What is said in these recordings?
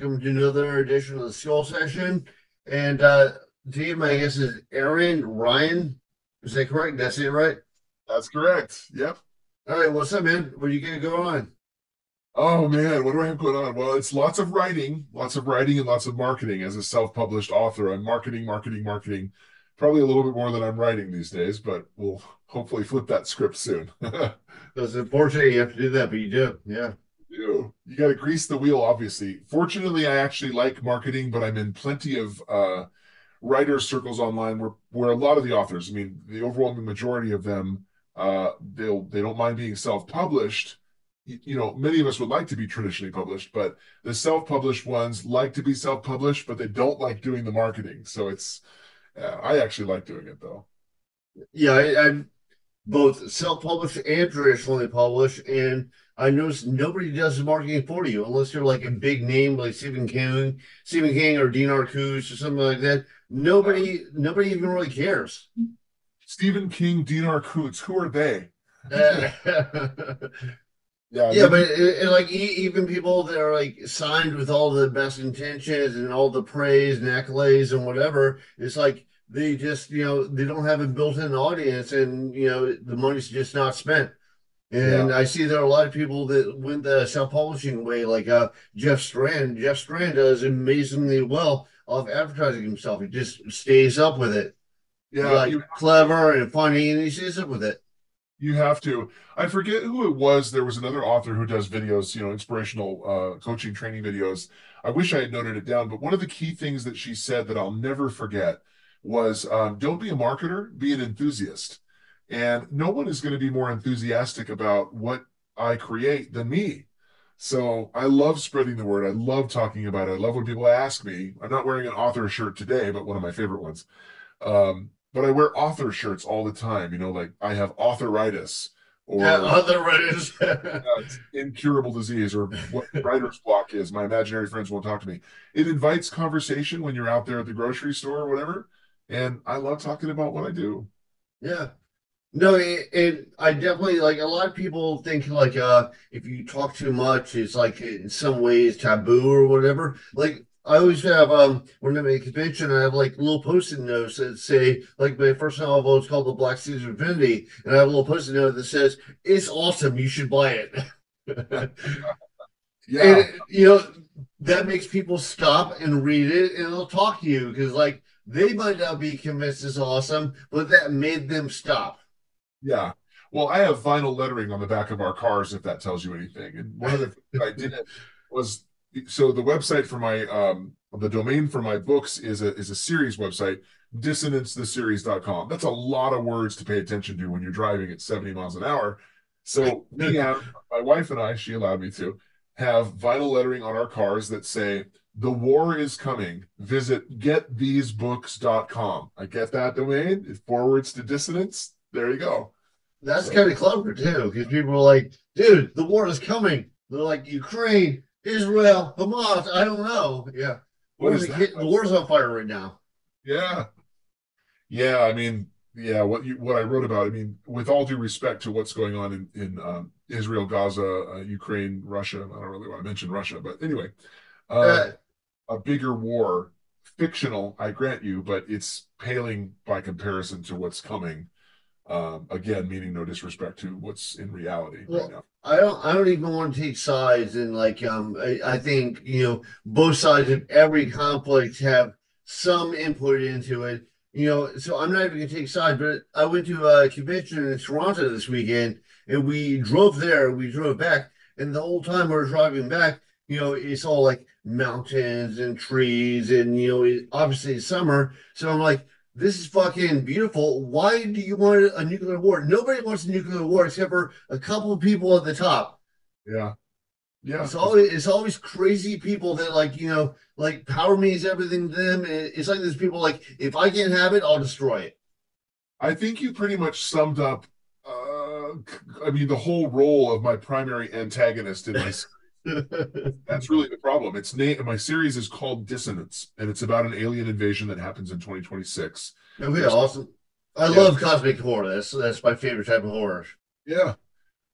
welcome to another edition of the Skull Session. And today, my guest is Aaron Ryan. Is that correct? That's it, right? That's correct. Yep. All right, what's up, man? What are you gonna go on? Oh man, what do I have going on? Well, it's lots of writing and lots of marketing. As a self-published author, I'm marketing, marketing, marketing. Probably a little bit more than I'm writing these days, but we'll hopefully flip that script soon. Because unfortunately, you have to do that, but you do. Yeah. You got to grease the wheel, obviously. Fortunately, I actually like marketing, but I'm in plenty of writer circles online where a lot of the authors, I mean, the overwhelming majority of them, they don't mind being self-published. Many of us would like to be traditionally published, but the self-published ones like to be self-published, but they don't like doing the marketing. So I actually like doing it though. Yeah, I'm both self-published and traditionally published, and I noticed nobody does the marketing for you unless you're like a big name like Stephen King or Dean Arcus or something like that. Nobody even really cares. Stephen King, Dinar Coots, who are they? Uh, Yeah, Yeah, but like even people that are like signed with all the best intentions and all the praise and accolades and whatever, it's like they just they don't have a built-in audience, and the money's just not spent. yeah, And I see there are a lot of people that went the self-publishing way, like Jeff Strand. Jeff Strand does amazingly well off advertising himself. He just stays up with it. He's yeah. like clever and funny, and he stays up with it. You have to. I forget who it was. There was another author who does videos, inspirational coaching training videos. I wish I had noted it down, but one of the key things that she said that I'll never forget was don't be a marketer, be an enthusiast. And no one is going to be more enthusiastic about what I create than me. So I love spreading the word. I love talking about it. I love when people ask me. I'm not wearing an author shirt today, but one of my favorite ones. But I wear author shirts all the time, like I have authoritis Yeah, or other writers. it's incurable disease or what writer's block is. My imaginary friends won't talk to me. It invites conversation when you're out there at the grocery store or whatever. And I love talking about what I do. Yeah. No, I definitely like a lot of people think like if you talk too much, it's like in some ways taboo or whatever. Like I always have when I'm at a convention, I have like little post-it notes that say like my first novel is called The Black Seeds of Infinity, and I have a little post-it note that says it's awesome, you should buy it. Yeah, And that makes people stop and read it, and they'll talk to you because like they might not be convinced it's awesome, but that made them stop. yeah. Well, I have vinyl lettering on the back of our cars, if that tells you anything. And one of the things that I did was so the website for my the domain for my books is a series website, dissonancetheseries.com. That's a lot of words to pay attention to when you're driving at 70 miles an hour. So we have my wife and I, she allowed me to have vinyl lettering on our cars that say the war is coming. Visit getthesebooks.com. I get that domain. It forwards to Dissonance. There you go. That's So kind of clever too, because people are like, dude, the war is coming. They're like, Ukraine, Israel, Hamas, I don't know. Yeah. what is that? The war's on fire right now. Yeah. Yeah, I mean, yeah, what I wrote about, I mean, with all due respect to what's going on in Israel, Gaza, Ukraine, Russia, I don't really want to mention Russia, but anyway, uh, Uh, a bigger war, fictional, I grant you, but it's paling by comparison to what's coming. Again, meaning no disrespect to what's in reality right well, now. I don't even want to take sides, and like I think both sides of every conflict have some input into it. So I'm not even gonna take sides, but I went to a convention in Toronto this weekend, and we drove there, we drove back, and the whole time we are driving back, it's all like mountains and trees, and obviously it's summer. So I'm like, this is fucking beautiful. Why do you want a nuclear war? Nobody wants a nuclear war except for a couple of people at the top. Yeah, yeah, It's always crazy people that like like power means everything to them. It's like there's people like if I can't have it, I'll destroy it. I think you pretty much summed up. I mean, the whole role of my primary antagonist in my that's really the problem. My series is called Dissonance, and it's about an alien invasion that happens in 2026. Okay, There's awesome. I yeah, love cosmic horror. That's my favorite type of horror. yeah.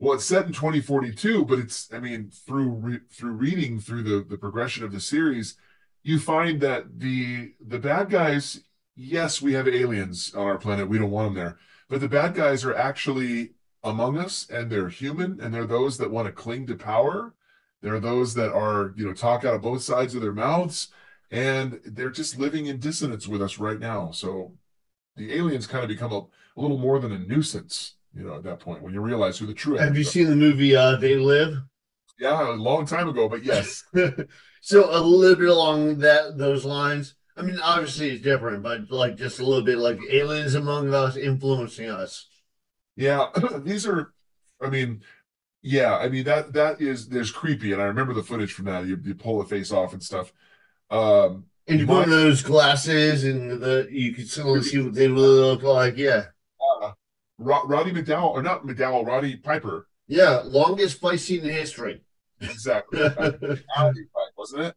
Well, it's set in 2042, but it's, I mean, through reading through the progression of the series, you find that the bad guys, yes, we have aliens on our planet, we don't want them there, but the bad guys are actually among us, and they're human, and they're those that want to cling to power. They're those that are, talk out of both sides of their mouths, and they're just living in dissonance with us right now. So the aliens kind of become a little more than a nuisance, at that point when you realize who the true Have you enemies are. seen the movie They Live? Yeah, a long time ago, but yes. So a little bit along those lines. I mean, obviously it's different, but like just a little bit like aliens among us influencing us. Yeah, these are, I mean, yeah, I mean that is there's creepy, and I remember the footage from that. You pull the face off and stuff. And you put My in those glasses, and you can suddenly see what they really look like. Yeah, Roddy McDowell, or not McDowell, Roddy Piper. yeah. Longest fight scene in history. Exactly. It Alley fight, wasn't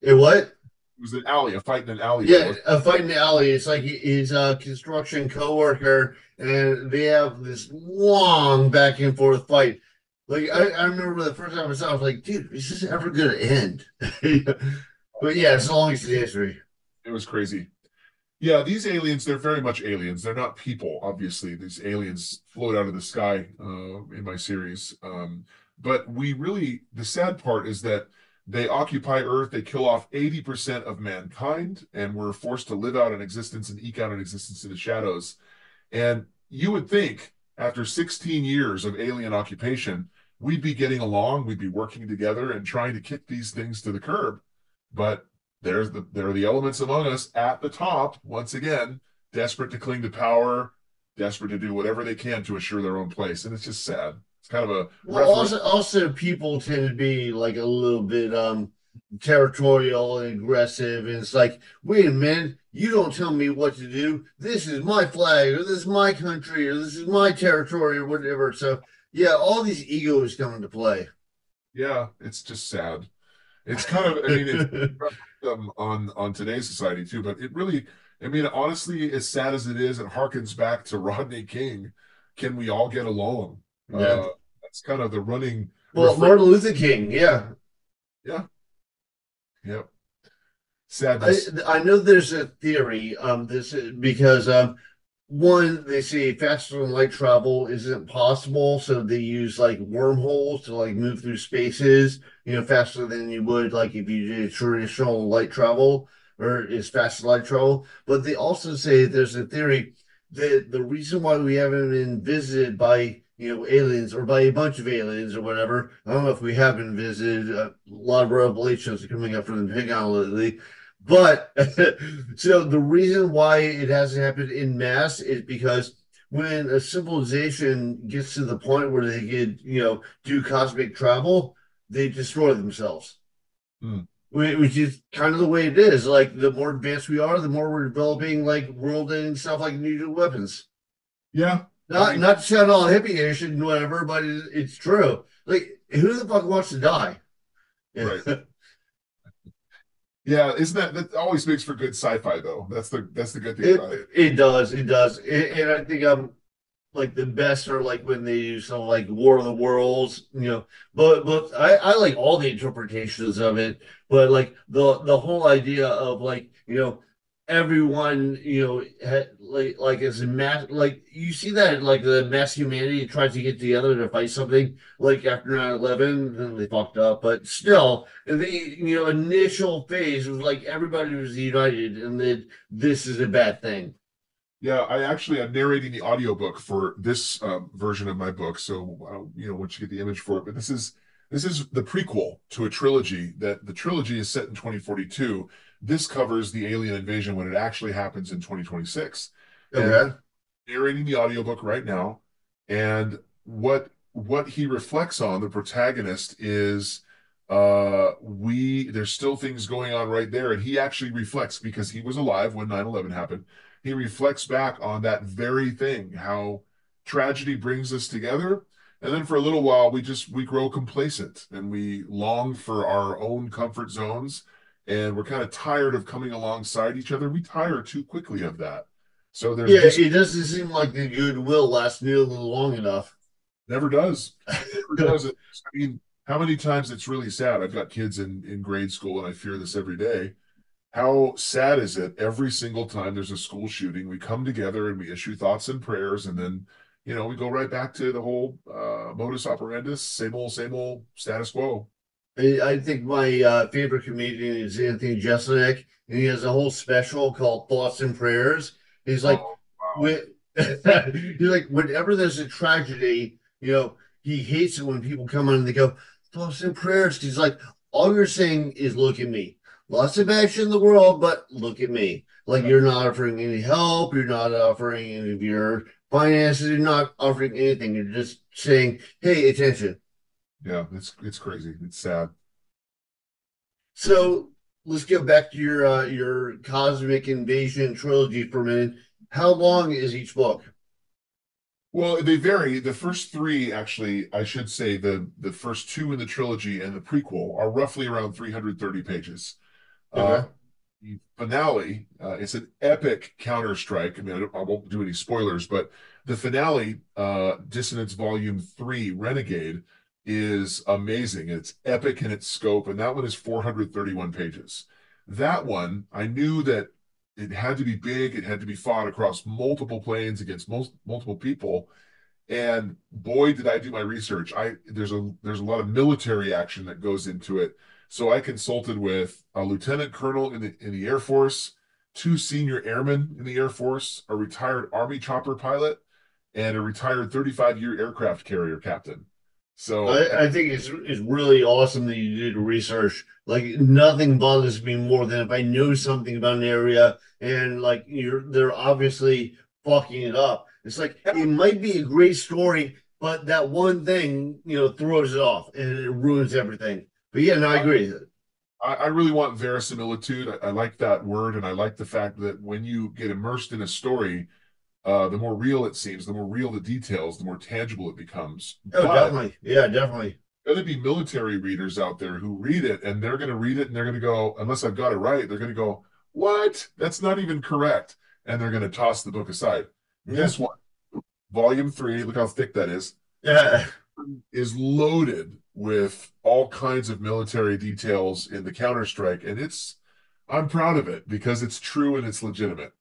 it? what? It was an alley, a fight in an alleyway, Yeah, wasn't a fight in the alley. It's like his construction coworker, and they have this long back and forth fight. Like I remember the first time I saw, it, I was like, dude, is this ever gonna end? But yeah, it's the longest in history. it? It was crazy. Yeah, these aliens, they're very much aliens. They're not people, obviously. These aliens float out of the sky in my series. But the sad part is that they occupy Earth, they kill off 80% of mankind, and we're forced to live out an existence and eke out an existence in the shadows. And you would think after 16 years of alien occupation, we'd be getting along, we'd be working together and trying to kick these things to the curb. But there are the elements among us at the top, once again, desperate to cling to power, desperate to do whatever they can to assure their own place. And it's just sad. It's kind of a Well, reference. also people tend to be like a little bit territorial and aggressive, and it's like, wait a minute, you don't tell me what to do. This is my flag, or this is my country, or this is my territory, or whatever. So yeah, all these egos come into play. Yeah, it's just sad. It's kind of, I mean, it's on today's society too, but it really, I mean, honestly, as sad as it is, it harkens back to Rodney King. Can we all get along? Yeah. That's kind of the running Well, refrain. Martin Luther King, yeah. Yeah, yeah. I Sadness. I know there's a theory this because one, they say faster than light travel isn't possible, so they use like wormholes to like move through spaces, faster than you would like if you did traditional light travel or as fast as light travel. But they also say there's a theory that the reason why we haven't been visited by aliens or by a bunch of aliens or whatever. I don't know if we have been visited. A lot of revelations are coming up from the Pentagon lately. But so the reason why it hasn't happened in mass is because when a civilization gets to the point where they could, do cosmic travel, they destroy themselves, Hmm. which is kind of the way it is. Like the more advanced we are, the more we're developing like world-ending stuff like nuclear weapons. Yeah, I Not mean, not to sound all hippie-ish and whatever, but it's true. Like who the fuck wants to die? Yeah. right. Yeah, isn't that always makes for good sci-fi though? That's the good thing It about it. it does, and I think like the best are like when they do something like War of the Worlds, But I like all the interpretations of it, but like the whole idea of like everyone like as a mass, like you see that like the mass humanity tries to get together to fight something like after 9/11, then they fucked up, but still the initial phase was like everybody was united, and then this is a bad thing. Yeah, I'm narrating the audiobook for this version of my book. So once you get the image for it, but this is the prequel to a trilogy. That the trilogy is set in 2042. This covers the alien invasion when it actually happens in 2026. And Okay. narrating the audiobook right now. And what he reflects on, the protagonist, is we there's still things going on right there. And he actually reflects because he was alive when 9/11 happened. He reflects back on that very thing, how tragedy brings us together. And then for a little while we grow complacent and we long for our own comfort zones, and we're kind of tired of coming alongside each other. We tire too quickly of that. So there's Yeah, this it doesn't seem like the goodwill lasts nearly long enough. Never does. Never does it. I mean, how many times it's really sad. I've got kids in grade school, and I fear this every day. How sad is it every single time there's a school shooting? We come together and we issue thoughts and prayers, and then, we go right back to the whole modus operandus, same old status quo. I think my favorite comedian is Anthony Jeselnik, and he has a whole special called Thoughts and Prayers. He's like, Oh, wow. when, he's like, whenever there's a tragedy, he hates it when people come on and they go, Thoughts and Prayers. He's like, all you're saying is, look at me. Lots of action in the world, but look at me. Like, you're not offering any help. You're not offering any of your finances. You're not offering anything. You're just saying, hey, attention. Yeah, it's crazy. It's sad. So let's get back to your Cosmic Invasion trilogy for a minute. How long is each book? Well, they vary. The first three, actually, I should say the first two in the trilogy and the prequel are roughly around 330 pages. Uh, Okay. the finale, it's an epic counterstrike. I mean, I won't do any spoilers, but the finale, Dissonance Volume 3, Renegade, is amazing. It's epic in its scope, and that one is 431 pages. That one, I knew that it had to be big, it had to be fought across multiple planes against multiple people. And boy, did I do my research. There's a lot of military action that goes into it. So I consulted with a lieutenant colonel in the Air Force, two senior airmen in the Air Force, a retired Army chopper pilot, and a retired 35-year aircraft carrier captain. So I think it's really awesome that you did research. Like nothing bothers me more than if I know something about an area and like they're obviously fucking it up. It's like it might be a great story, but that one thing, throws it off and it ruins everything. But yeah, no, I agree. I really want verisimilitude. I like that word, and I like the fact that when you get immersed in a story, the more real it seems, the more real the details, the more tangible it becomes. Oh, But definitely. Yeah, definitely. going to be military readers out there who read it, and they're going to read it and they're going to go, unless I've got it right, they're going to go, what? That's not even correct. And they're going to toss the book aside. Yeah. This one, volume 3, look how thick that Yeah. is loaded with all kinds of military details in the counterstrike. And I'm proud of it because it's true and it's legitimate.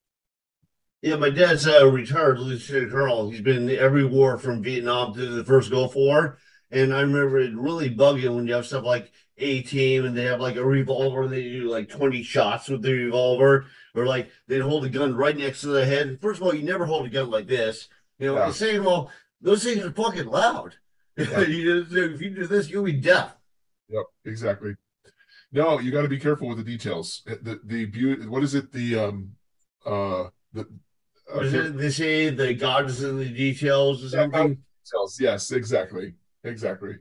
Yeah, my dad's a retired lieutenant colonel. He's been in every war from Vietnam to the first Gulf War. And I remember it really bugging when you have stuff like A Team and they have like a revolver and they do like 20 shots with the revolver, or like they'd hold a gun right next to the head. First of all, you never hold a gun like this. And Yeah. second of all, those things are fucking loud. Yeah. If you do this, you'll be deaf. Yep. Exactly. No, you got to be careful with the details. The beauty, what is it? The They say the God is in the details or yeah, something. details. Yes, exactly. Exactly.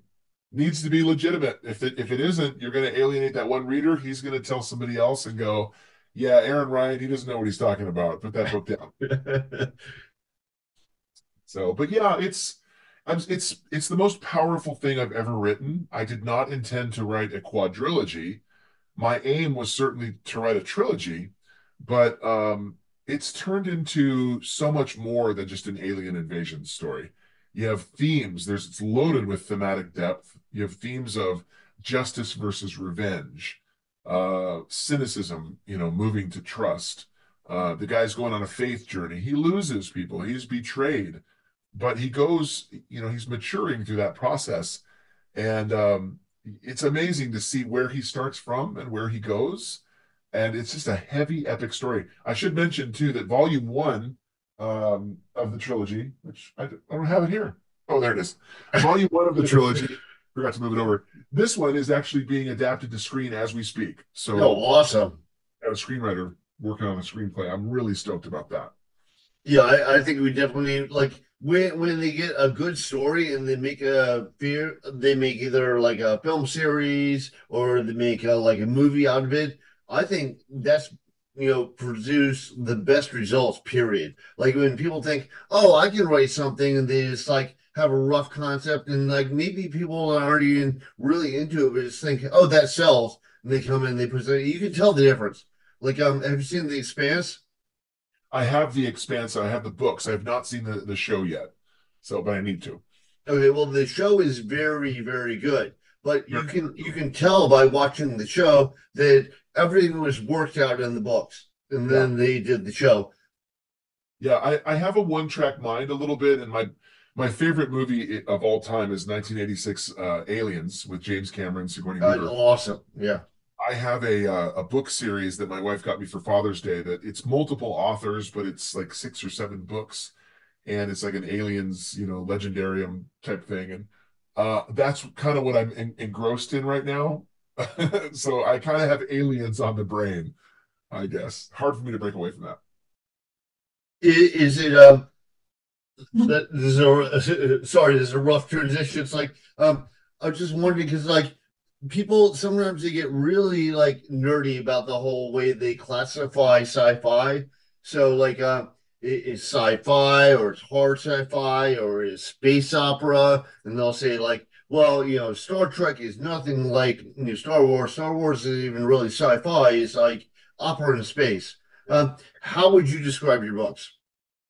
Needs to be legitimate. If it isn't, you're going to alienate that one reader. He's going to tell somebody else and go, "Yeah, Aaron Ryan, he doesn't know what he's talking about. Put that book down." So, but yeah, it's the most powerful thing I've ever written. I did not intend to write a quadrilogy. My aim was certainly to write a trilogy, but it's turned into so much more than just an alien invasion story. You have themes. It's loaded with thematic depth. You have themes of justice versus revenge, cynicism, moving to trust. The guy's going on a faith journey. He loses people. He's betrayed, but he goes, he's maturing through that process. And it's amazing to see where he starts from and where he goes. And it's just a heavy, epic story. I should mention, too, that volume 1 of the trilogy, which I don't have it here. Oh, there it is. Volume 1 of the trilogy. Forgot to move it over. This one is actually being adapted to screen as we speak. Oh, So awesome. I have a screenwriter working on a screenplay. I'm really stoked about that. Yeah, I think we definitely like when they get a good story and they make either like a film series or they make like a movie out of it. I think that's produce the best results. Period. Like when people think, oh, I can write something, and they just like have a rough concept, and like maybe people aren't even really into it, but just think, oh, that sells, and they come in, they present. You can tell the difference. Like, have you seen The Expanse? I have The Expanse. I have the books. I have not seen the show yet. So, but I need to. Okay, well, the show is very, very good, but Very you can tell by watching the show that everything was worked out in the books, and yeah. then they did the show. Yeah, I have a one-track mind a little bit, and my favorite movie of all time is 1986 Aliens with James Cameron, Sigourney Weaver. Awesome, yeah. I have a book series that my wife got me for Father's Day that it's multiple authors, but it's like 6 or 7 books, and it's like an aliens, legendarium type thing, and that's kind of what I'm engrossed in right now. So I kind of have aliens on the brain, I guess. Hard for me to break away from that. Is it that this is a sorry, this is a rough transition. It's like I was just wondering because like people sometimes they get really like nerdy about the whole way they classify sci-fi. So like is sci-fi or it's hard sci-fi or is space opera, and they'll say like, well, Star Trek is nothing like Star Wars. Star Wars isn't even really sci-fi. It's like opera in space. How would you describe your books?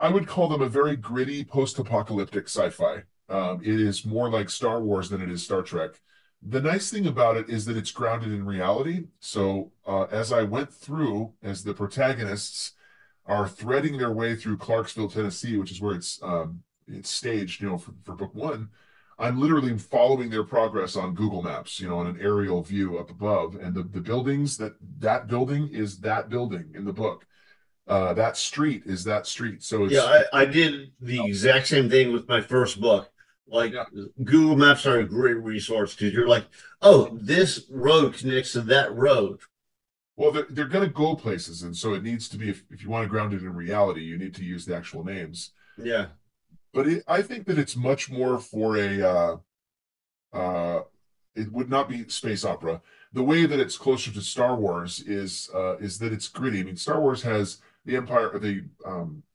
I would call them a very gritty post-apocalyptic sci-fi. It is more like Star Wars than it is Star Trek. The nice thing about it is that it's grounded in reality. So as I went through, as the protagonists are threading their way through Clarksville, Tennessee, which is where it's staged, for book one, I'm literally following their progress on Google Maps, on an aerial view up above, and the buildings that building is that building in the book. That street is that street. So Yeah, it's I did the exact same thing with my first book. Like yeah. Google Maps are a great resource because you're like, oh, this road connects to that road. Well, they're going to go places, and so it needs to be if you want to ground it in reality, you need to use the actual names. Yeah. But I think that it's much more for uh, it would not be space opera. The way that it's closer to Star Wars is that it's gritty. I mean, Star Wars has the Empire, the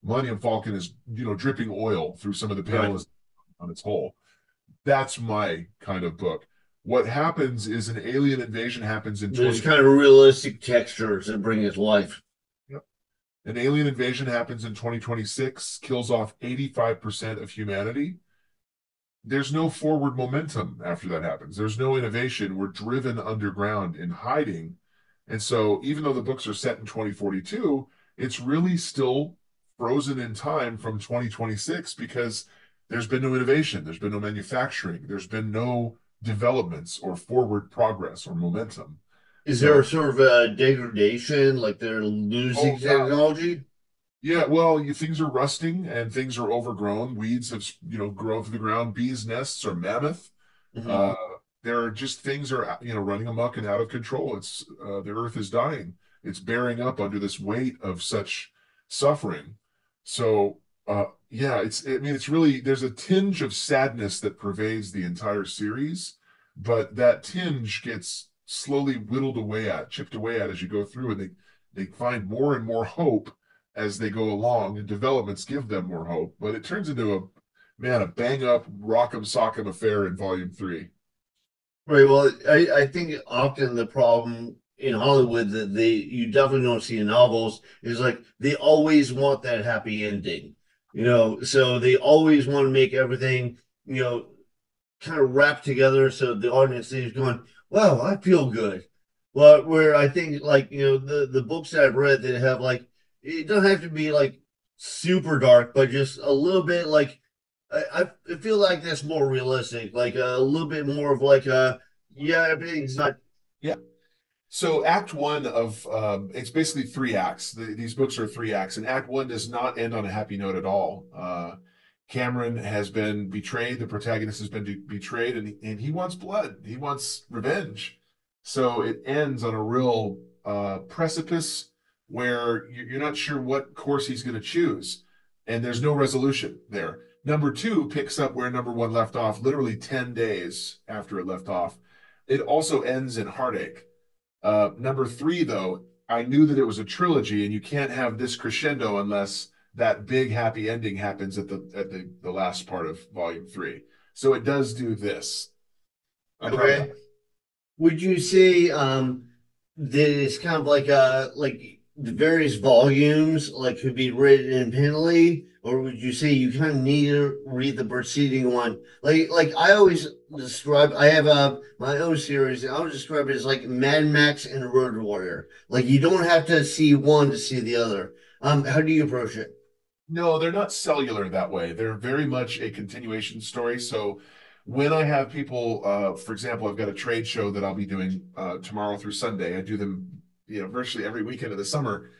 Millennium Falcon is dripping oil through some of the Right. panels on its hull. That's my kind of book. What happens is an alien invasion happens in There's 20. kind of realistic textures that bring it to life. Yep. An alien invasion happens in 2026, kills off 85% of humanity. There's no forward momentum after that happens. There's no innovation. We're driven underground in hiding. And so, even though the books are set in 2042, it's really still frozen in time from 2026 because there's been no innovation, there's been no manufacturing, there's been no developments or forward progress or momentum. Is there a So, sort of a degradation, like they're oh, losing yeah. technology? Yeah, well, things are rusting and things are overgrown. Weeds have, grown through the ground. Bees' nests are mammoth. Hmm. Uh, there are just things are, running amok and out of control. It's the earth is dying. It's bearing up under this weight of such suffering. So, yeah, I mean, it's really, there's a tinge of sadness that pervades the entire series, but that tinge gets slowly whittled away at, chipped away at as you go through, and they find more and more hope as they go along, and developments give them more hope. But it turns into a bang up rock'em sock'em affair in volume three. Right. Well, I think often the problem in Hollywood that you definitely don't see in novels is like they always want that happy ending, so they always want to make everything, you know, kind of wrapped together so the audience is going, wow, I feel good. Well, where I think like, the books that I've read that have like it doesn't have to be like super dark, but just a little bit like I feel like that's more realistic, like a little bit more of like yeah, everything's not. Yeah. So Act One of it's basically 3 acts. These books are 3 acts, and Act One does not end on a happy note at all. Cameron has been betrayed. The protagonist has been betrayed, and he wants blood. He wants revenge. So it ends on a real precipice where you're not sure what course he's going to choose, and there's no resolution there. Number two picks up where number one left off, literally 10 days after it left off. It also ends in heartache. Number three, though, I knew that it was a trilogy, and you can't have this crescendo unless that big happy ending happens at the last part of volume three. So it does do this. I'm proud of that. Okay. Would you say that it's kind of like the various volumes like could be written independently, or would you say you kind of need to read the preceding one? Like I always describe, I have my own series, and I would describe it as like Mad Max and Road Warrior. Like you don't have to see one to see the other. How do you approach it? No, they're not cellular that way. They're very much a continuation story. So when I have people, for example, I've got a trade show that I'll be doing tomorrow through Sunday. I do them, virtually every weekend of the summer.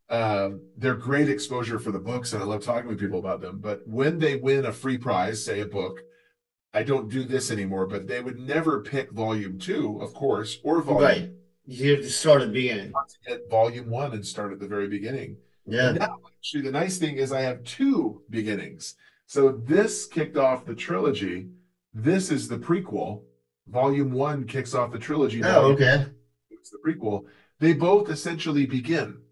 They're great exposure for the books, and I love talking with people about them. But when they win a free prize, say a book, I don't do this anymore. But they would never pick volume two, of course, or volume Right. You have to start at the beginning. at volume one and start at the very beginning. And Yeah. now, actually, the nice thing is I have two beginnings. So this kicked off the trilogy. This is the prequel. Volume one kicks off the trilogy. Oh, Volume okay. two is the prequel. They both essentially begin.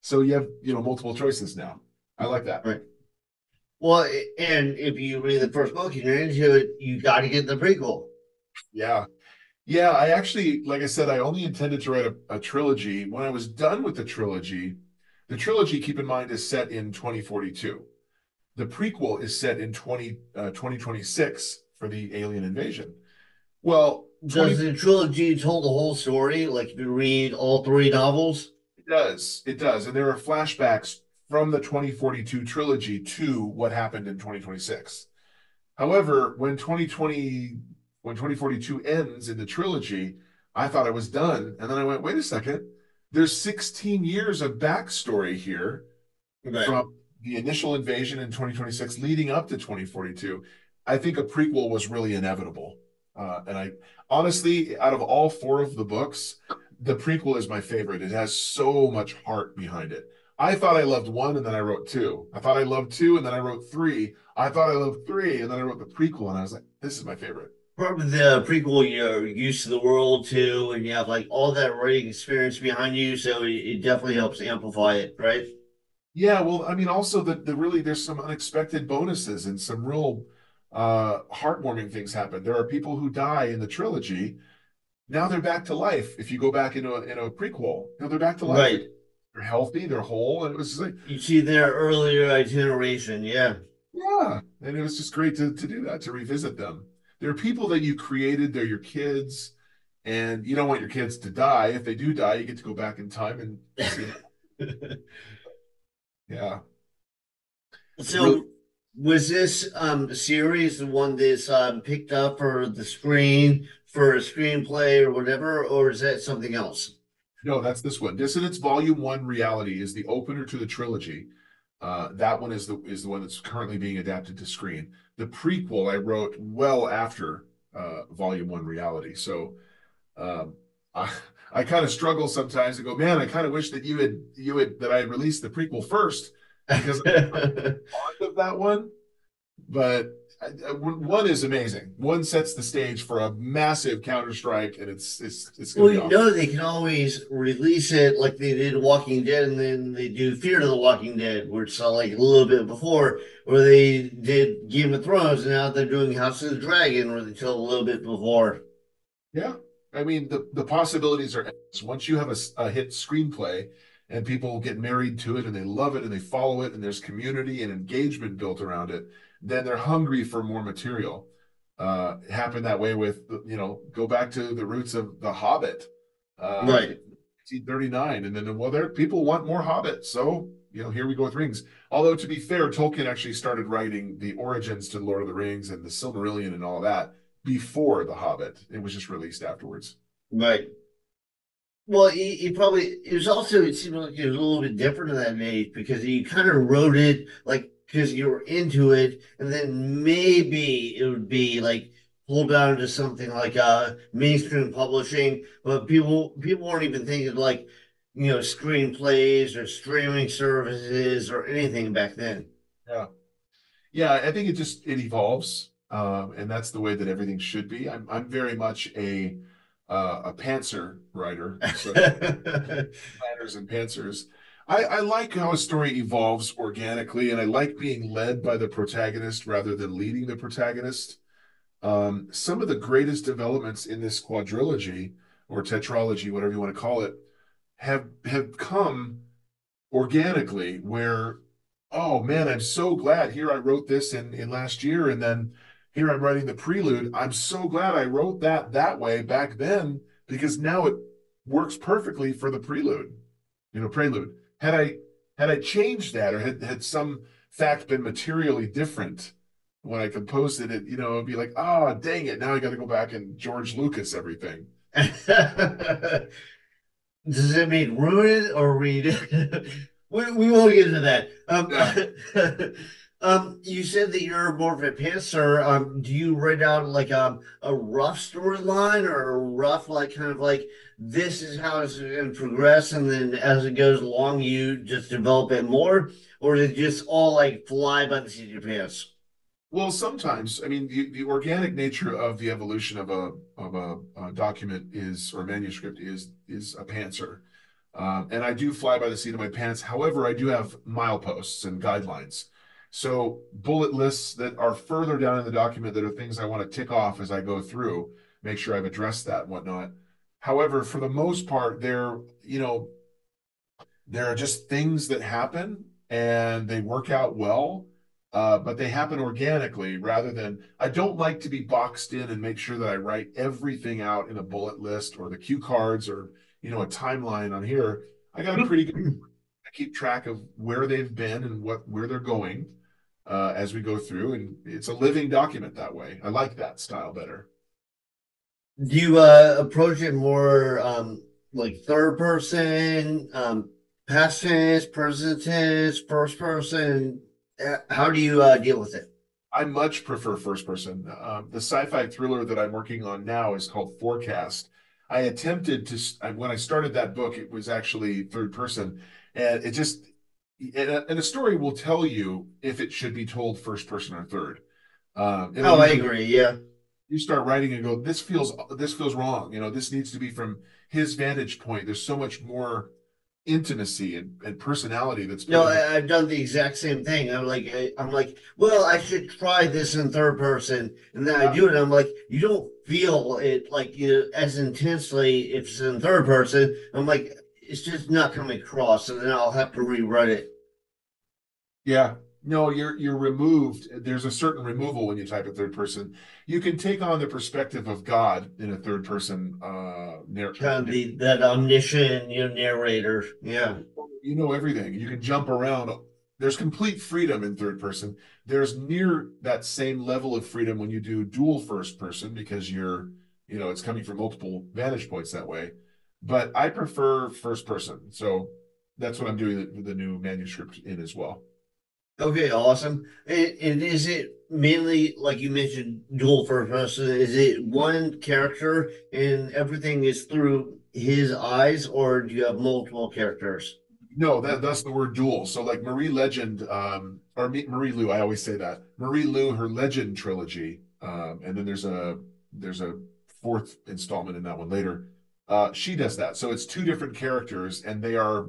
So you have, multiple choices now. I like that. Right. Well, and if you read the first book and you're into it, you got to get the prequel. Yeah. Yeah. I actually, like I said, I only intended to write a trilogy. When I was done with the trilogy, keep in mind, is set in 2042. The prequel is set in 2026 for the alien invasion. Well, Does 20 the trilogy tell the whole story? Like if you read all three novels? it does. And there are flashbacks from the 2042 trilogy to what happened in 2026. However, when 2042 ends in the trilogy, I thought I was done. And then I went, wait a second, there's 16 years of backstory here Right. from the initial invasion in 2026 leading up to 2042. I think a prequel was really inevitable. And I honestly, out of all four of the books, the prequel is my favorite. It has so much heart behind it. I thought I loved one and then I wrote two. I thought I loved two and then I wrote three. I thought I loved three and then I wrote the prequel and I was like, this is my favorite. Probably the prequel, you're used to the world too, and you have like all that writing experience behind you, so it definitely helps amplify it, right? Yeah, well, I mean, also the really there's some unexpected bonuses and some real heartwarming things happen. There are people who die in the trilogy. Now they're back to life. If you go back into a prequel, they're back to life. Right. They're healthy, they're whole, and it was just like, You see their earlier itineration, yeah. yeah, and it was just great to do that, to revisit them. There are people that you created. They're your kids, and you don't want your kids to die. If they do die, you get to go back in time and see it. Yeah, really. So was this series the one that's picked up for the screen for a screenplay or whatever, or is that something else? No, that's this one. Dissonance Volume One Reality is the opener to the trilogy. That one is the one that's currently being adapted to screen. The prequel I wrote well after Volume One Reality. So um, I I kind of struggle sometimes to go, man, I kind of wish that you had that I had released the prequel first because I'm fond of that one. But one is amazing. One sets the stage for a massive counter strike, and it's going Well, to be you awesome. know they can always release it like they did Walking Dead, and then they do Fear of the Walking Dead, where it's like a little bit before, or they did Game of Thrones, and now they're doing House of the Dragon, where they tell a little bit before. Yeah. I mean, the possibilities are endless. Once you have a hit screenplay and people get married to it and they love it and they follow it and there's community and engagement built around it, then they're hungry for more material. It happened that way with, go back to the roots of The Hobbit, Right. 1939. And then, well, there people want more Hobbit. So, here we go with Rings. Although, to be fair, Tolkien actually started writing the origins to Lord of the Rings and the Silmarillion and all that before The Hobbit. It was just released afterwards. Right. Well, he probably it was also it seemed like it was a little bit different in that age because he kind of wrote it like because you were into it, and then maybe it would be like pulled down into something like mainstream publishing, but people weren't even thinking like screenplays or streaming services or anything back then. Yeah. Yeah, I think it evolves, and that's the way that everything should be. I'm very much a pantser writer, so planners and pantsers. I like how a story evolves organically, and I like being led by the protagonist rather than leading the protagonist. Some of the greatest developments in this quadrilogy or tetralogy, whatever you want to call it, have come organically where, oh man, I'm so glad here I wrote this in last year, and then here I'm writing the prelude. I'm so glad I wrote that way back then because now it works perfectly for the prelude, prelude. Had I changed that or had some fact been materially different when I composed it, it'd be like, oh, dang it, now I got to go back and George Lucas everything. Does it mean ruin it or read it? We won't get into that. Yeah. You said that you're more of a pantser. Do you write out like a rough storyline or a rough like kind of like this is how it's going to progress, and then as it goes along, you just develop it more, or is it just all like fly by the seat of your pants? Well, sometimes, I mean, the organic nature of the evolution of a document is or manuscript is a pantser, and I do fly by the seat of my pants. However, I do have mileposts and guidelines, so bullet lists that are further down in the document that are things I want to tick off as I go through, make sure I've addressed that and whatnot. However, for the most part, there are just things that happen and they work out well, but they happen organically rather than I don't like to be boxed in and make sure that I write everything out in a bullet list or the cue cards or a timeline on here. I got a pretty good I keep track of where they've been and where they're going as we go through, and it's a living document that way. I like that style better. Do you approach it more like third person, past tense, present tense, first person? How do you deal with it? I much prefer first person. The sci-fi thriller that I'm working on now is called Forecast. I attempted when I started that book, it was actually third person, and it just and a story will tell you if it should be told first person or third. It'll Oh, I usually agree. Yeah. you start writing and go, this feels wrong. This needs to be from his vantage point. There's so much more intimacy and personality that's put No, into. I've done the exact same thing. I'm like, well, I should try this in third person, and then I Yeah. do it. And I'm like, you don't feel it like as intensely if it's in third person. I'm like, it's just not coming across, and then I'll have to rewrite it. Yeah. No, you're removed. There's a certain removal when you type a third person. You can take on the perspective of God in a third person Kind of the that omniscient, narrator. Yeah. you know everything. You can jump around. There's complete freedom in third person. There's near that same level of freedom when you do dual first person because it's coming from multiple vantage points that way. But I prefer first person. So that's what I'm doing the new manuscript in as well. Okay, awesome. And is it mainly like you mentioned, dual first person? Is it one character and everything is through his eyes, or do you have multiple characters? No, that's the word dual. So like Marie Legend, Marie Lu, I always say that. Marie Lu, her Legend trilogy, and then there's a fourth installment in that one later. She does that. So it's two different characters, and they are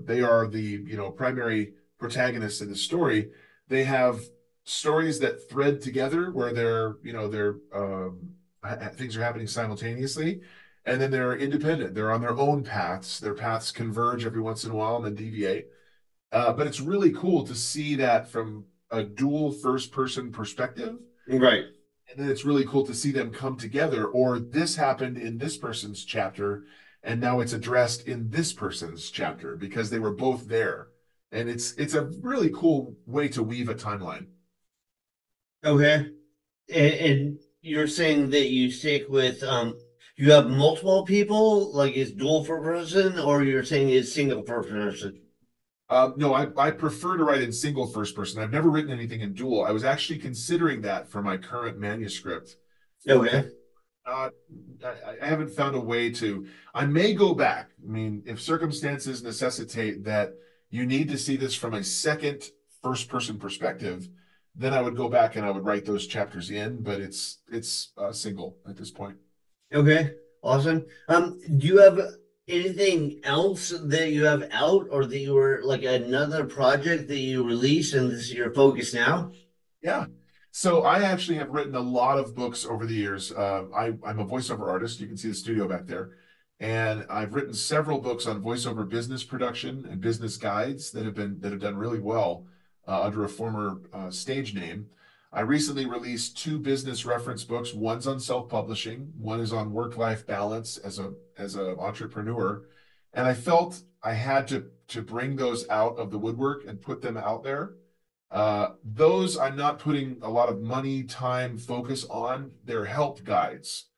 the primary protagonists in the story. They have stories that thread together where things are happening simultaneously, and then they're independent. They're on their own paths. Their paths converge every once in a while and then deviate. But it's really cool to see that from a dual first person perspective. Right. And then it's really cool to see them come together, or this happened in this person's chapter, and now it's addressed in this person's chapter because they were both there. And it's a really cool way to weave a timeline. Okay. And you're saying that you stick with you have multiple people, like it's dual for person, or you're saying it's single for person? No, I prefer to write in single first person. I've never written anything in dual. I was actually considering that for my current manuscript. Forecast. Okay. Uh, I haven't found a way to. I may go back. I mean, if circumstances necessitate that you need to see this from a second first person perspective, then I would go back and I would write those chapters in. But it's single at this point. Okay. Awesome. Do you have anything else that you have out, or that you were like another project that you released and this is your focus now? Yeah. So I actually have written a lot of books over the years. I'm a voiceover artist. You can see the studio back there. And I've written several books on voiceover business production and business guides that have done really well under a former stage name. I recently released two business reference books. One's on self-publishing, one is on work-life balance as a entrepreneur. And I felt I had to bring those out of the woodwork and put them out there. Those I'm not putting a lot of money, time, focus on. They're help guides.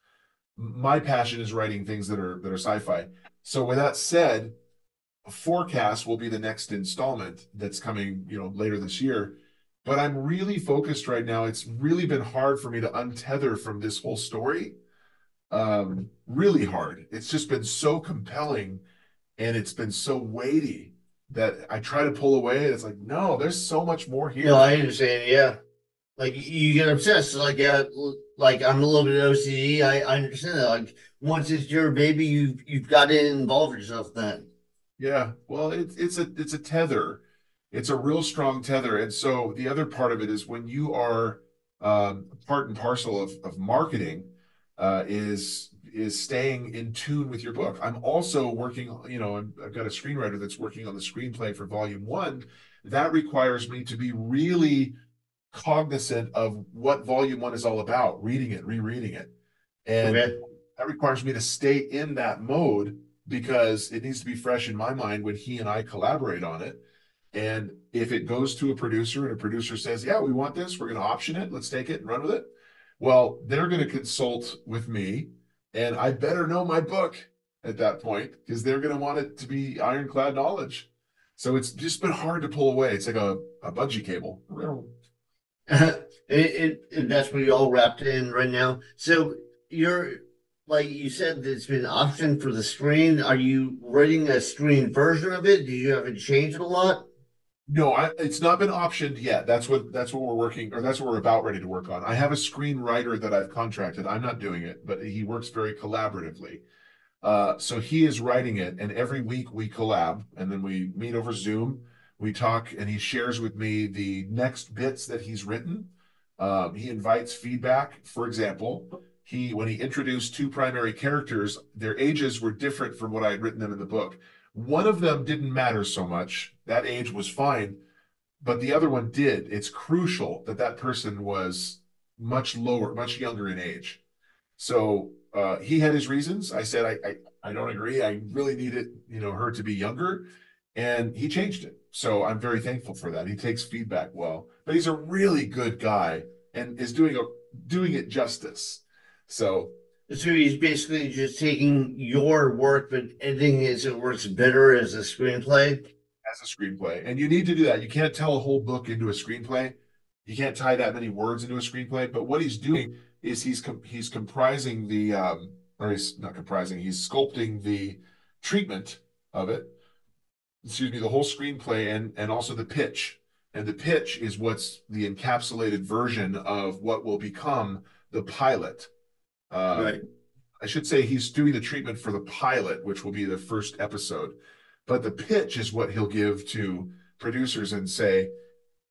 My passion is writing things that are sci-fi. So with that said, Forecast will be the next installment that's coming, later this year. But I'm really focused right now. It's really been hard for me to untether from this whole story. Really hard. It's just been so compelling and it's been so weighty that I try to pull away. And it's like, no, there's so much more No, here. I understand. Yeah. Like you get obsessed. Like, yeah, like I'm a little bit OCD. I understand that. Like once it's your baby, you've got to involve yourself in that. Yeah, well, it's a tether. It's a real strong tether. And so the other part of it is when you are part and parcel of marketing is staying in tune with your book. I'm also working, I've got a screenwriter that's working on the screenplay for volume one. That requires me to be really cognizant of what volume one is all about, reading it, rereading it. And Okay. that requires me to stay in that mode because it needs to be fresh in my mind when he and I collaborate on it. And if it goes to a producer and a producer says, yeah, we want this, we're going to option it, let's take it and run with it. Well, they're going to consult with me, and I better know my book at that point because they're going to want it to be ironclad knowledge. So it's just been hard to pull away. It's like a bungee cable. That's what you all wrapped in right now. So you're like you said, it's been optioned for the screen. Are you writing a screen version of it? Do you have it changed a lot? No, it's not been optioned yet. That's what we're working, or that's what we're about ready to work on. I have a screenwriter that I've contracted. I'm not doing it, but he works very collaboratively. So he is writing it, and every week we collab, and then we meet over Zoom. We talk, and he shares with me the next bits that he's written. He invites feedback. For example, when he introduced two primary characters, their ages were different from what I had written them in the book. One of them didn't matter so much. That age was fine, but the other one did. It's crucial that that person was much lower, much younger in age. So he had his reasons. I said, I don't agree. I really needed, her to be younger. And he changed it. So I'm very thankful for that. He takes feedback well, but he's a really good guy and is doing it justice. So So he's basically just taking your work, but editing it so it works better as a screenplay. as a screenplay, and you need to do that. You can't tell a whole book into a screenplay. You can't tie that many words into a screenplay. But what he's doing is he's comprising or he's not comprising. He's sculpting the treatment of it. Excuse me, the whole screenplay and also the pitch. And the pitch is what's the encapsulated version of what will become the pilot. Right. I should say he's doing the treatment for the pilot, which will be the first episode. But the pitch is what he'll give to producers and say,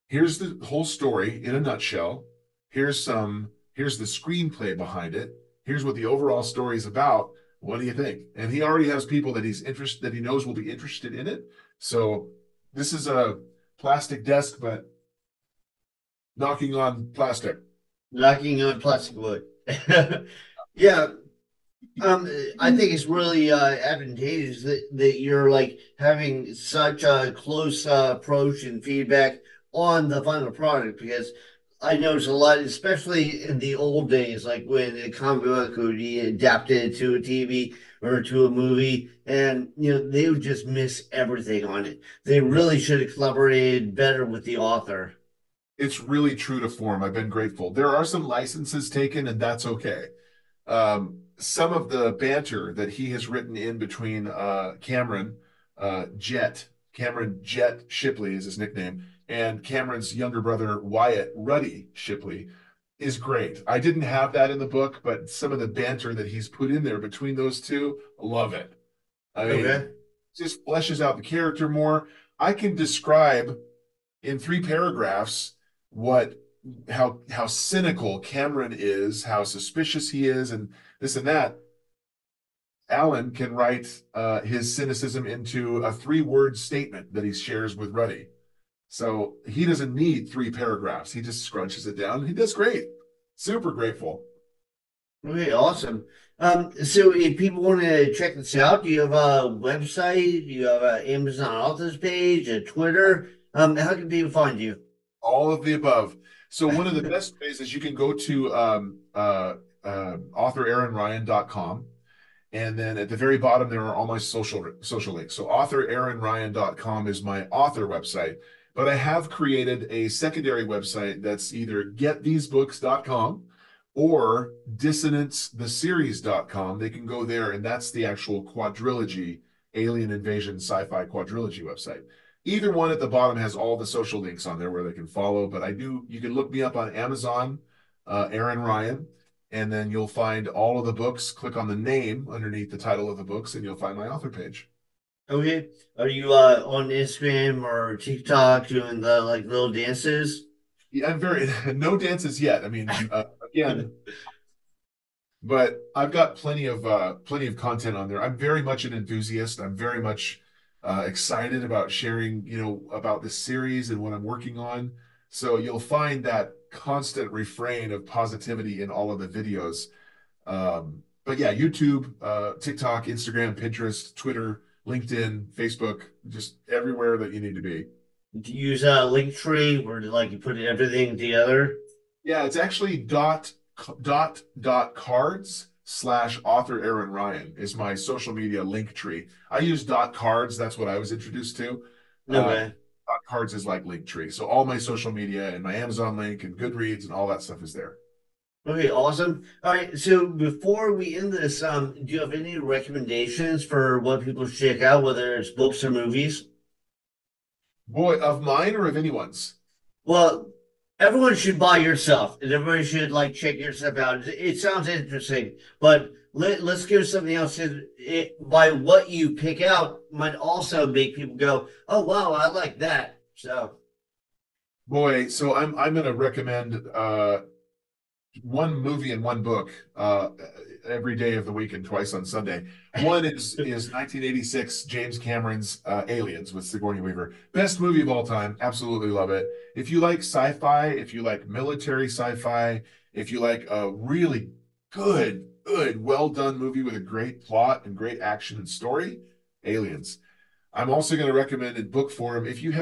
here's the whole story in a nutshell. Here's the screenplay behind it. Here's what the overall story is about. What do you think? And he already has people that he knows will be interested in it. So this is a plastic desk, but knocking on plastic. Knocking on plastic wood. Yeah, I think it's really advantageous that you're like having such a close approach and feedback on the final product because I notice a lot, especially in the old days, like when a comic book would be adapted to a TV or to a movie, and they would just miss everything on it. They really should have collaborated better with the author. It's really true to form. I've been grateful. There are some licenses taken, and that's okay. Some of the banter that he has written in between Cameron Jet Shipley is his nickname, and Cameron's younger brother Wyatt Ruddy Shipley is great. I didn't have that in the book, but some of the banter that he's put in there between those two, love it. I mean, Okay. just fleshes out the character more. I can describe in 3 paragraphs what how cynical Cameron is, how suspicious he is, and this and that. Alan can write his cynicism into a 3-word statement that he shares with Ruddy. So he doesn't need 3 paragraphs. He just scrunches it down. He does great. Super grateful. Okay, awesome. So if people want to check this out, do you have a website? Do you have an Amazon authors page, a Twitter? How can people find you? All of the above. So one of the best ways is you can go to authoraaronryan.com. And then at the very bottom, there are all my social links. So authoraaronryan.com is my author website. But I have created a secondary website that's either getthesebooks.com or dissonancetheseries.com. They can go there, and that's the actual quadrilogy, Alien Invasion Sci-Fi Quadrilogy website. Either one at the bottom has all the social links on there where they can follow. But you can look me up on Amazon, Aaron Ryan, and then you'll find all of the books. Click on the name underneath the title of the books, and you'll find my author page. Okay. Are you on Instagram or TikTok doing the like little dances? Yeah, I'm very no dances yet. I mean, again, but I've got plenty of content on there. I'm very much an enthusiast. I'm very much excited about sharing, about this series and what I'm working on. So you'll find that constant refrain of positivity in all of the videos. But yeah, YouTube, TikTok, Instagram, Pinterest, Twitter, LinkedIn, Facebook, just everywhere that you need to be. Do you use a link tree where like you put everything together? Yeah, it's actually cards/author Aaron Ryan is my social media link tree. I use cards. That's what I was introduced to. Okay. Cards is like link tree. So all my social media and my Amazon link and Goodreads and all that stuff is there. Okay, awesome. All right, so before we end this, do you have any recommendations for what people should check out, whether it's books or movies? Boy, of mine or of anyone's? Well, everyone should buy your stuff, and everybody should like check your stuff out. It sounds interesting, but let's give something else. By what you pick out might also make people go, "Oh, wow, I like that." So, Boy, so I'm going to recommend one movie and one book every day of the week and twice on Sunday. One is 1986 James Cameron's Aliens with Sigourney Weaver. Best movie of all time. Absolutely love it. If you like sci-fi, if you like military sci-fi, if you like a really good, well done movie with a great plot and great action and story, Aliens. I'm also going to recommend in book form, if you've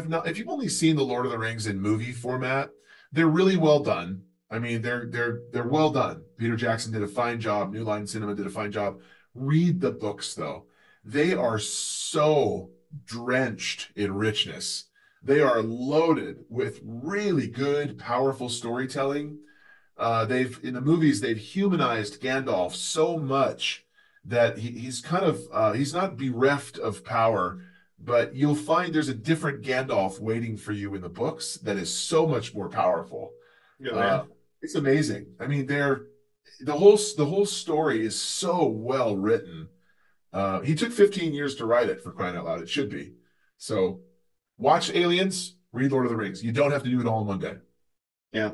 only seen The Lord of the Rings in movie format, they're really well done. I mean, they're well done. Peter Jackson did a fine job. New Line Cinema did a fine job. Read the books, though. They are so drenched in richness. They are loaded with really good, powerful storytelling. In the movies, they've humanized Gandalf so much that he's kind of he's not bereft of power, but you'll find there's a different Gandalf waiting for you in the books that is so much more powerful. yeah, Uh, man. it's amazing. I mean, the whole story is so well written. He took 15 years to write it, for crying out loud. It should be. So watch Aliens, read Lord of the Rings. You don't have to do it all in one day. Yeah.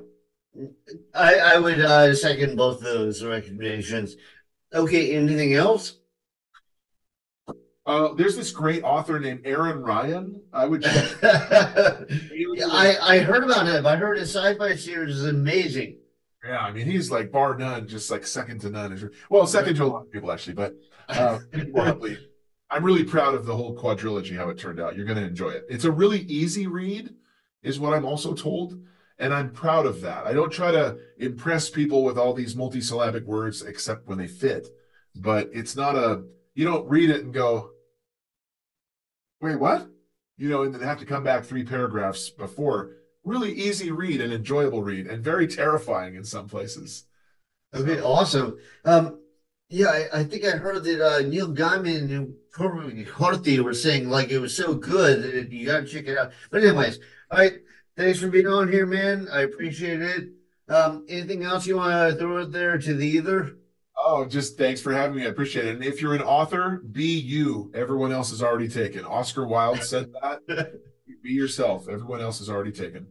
I would second both those recommendations. Okay, anything else? There's this great author named Aaron Ryan. I would check. Yeah, I heard about him. I heard his sci-fi series is amazing. Yeah, I mean, he's like bar none, just like second to none. Well, second to a lot of people actually, but probably. I'm really proud of the whole quadrilogy, how it turned out. You're going to enjoy it. It's a really easy read, is what I'm also told, and I'm proud of that. I don't try to impress people with all these multisyllabic words, except when they fit. But it's not you don't read it and go, wait, what? And then have to come back 3 paragraphs before. Really easy read and enjoyable read, and very terrifying in some places. Okay, So, awesome. Yeah, I think I heard that Neil Gaiman and Cormac McCarthy were saying like it was so good that you got to check it out. But anyways, all right, thanks for being on here, man. I appreciate it. Anything else you want to throw out there to the either? oh, just thanks for having me. I appreciate it. And if you're an author, be you. Everyone else is already taken. Oscar Wilde said that. Be yourself. Everyone else is already taken.